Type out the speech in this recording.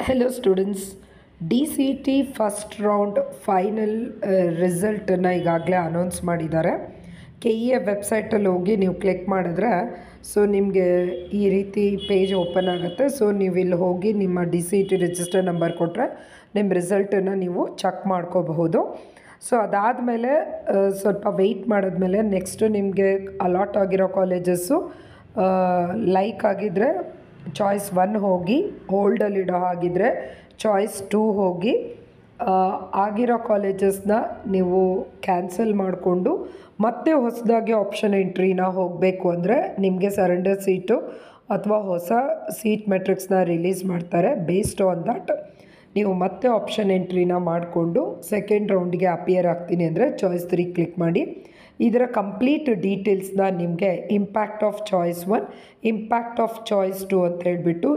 Hello students, D C T first round final ರಿಸಲ್ಟನ್ನು ಈಗಾಗಲೇ announce ಮಾಡಿದ್ದಾರೆ. ಕೆ ಇ ಎ ವೆಬ್ಸೈಟಲ್ಲಿ ಹೋಗಿ ನೀವು ಕ್ಲಿಕ್ ಮಾಡಿದ್ರೆ ನಿಮಗೆ ಈ ರೀತಿ ಪೇಜ್ ಓಪನ್ ಆಗುತ್ತೆ. ನೀವು ಇಲ್ಲಿ ಹೋಗಿ ನಿಮ್ಮ D C T register number ಕೊಟ್ಟರೆ ನಿಮ್ಮ ರಿಸಲ್ಟನ್ನು ನೀವು ಚೆಕ್ ಮಾಡ್ಕೋಬಹುದು. ಅದಾದಮೇಲೆ ಸ್ವಲ್ಪ ವೆಯ್ಟ್ ಮಾಡಿದ್ಮೇಲೆ ನೆಕ್ಸ್ಟು ನಿಮಗೆ ಅಲಾಟ್ ಆಗಿರೋ ಕಾಲೇಜಸ್ಸು ಲೈಕ್ ಆಗಿದ್ದರೆ ಚಾಯ್ಸ್ 1 ಹೋಗಿ, ಹೋಲ್ಡಲ್ಲಿಡೋ ಹಾಗಿದ್ರೆ ಚಾಯ್ಸ್ 2 ಹೋಗಿ, ಆಗಿರೋ ಕಾಲೇಜಸ್ನ ನೀವು ಕ್ಯಾನ್ಸಲ್ ಮಾಡಿಕೊಂಡು ಮತ್ತೆ ಹೊಸದಾಗಿ ಆಪ್ಷನ್ ಎಂಟ್ರಿನ ಹೋಗಬೇಕು ಅಂದರೆ ನಿಮಗೆ ಸರೆಂಡರ್ ಸೀಟು ಅಥವಾ ಹೊಸ ಸೀಟ್ ಮೆಟ್ರಿಕ್ಸ್ನ ರಿಲೀಸ್ ಮಾಡ್ತಾರೆ. ಬೇಸ್ಡ್ ಆನ್ ದಟ್ ನೀವು ಮತ್ತೆ ಆಪ್ಷನ್ ಎಂಟ್ರಿನ ಮಾಡಿಕೊಂಡು ಸೆಕೆಂಡ್ ರೌಂಡ್ಗೆ ಅಪಿಯರ್ ಆಗ್ತೀನಿ ಅಂದರೆ ಚಾಯ್ಸ್ 3 ಕ್ಲಿಕ್ ಮಾಡಿ. ಇದರ ಕಂಪ್ಲೀಟ್ ಡೀಟೇಲ್ಸ್ನ ನಿಮಗೆ impact of choice 1, impact of choice 2 ಅಂತ ಹೇಳಿಬಿಟ್ಟು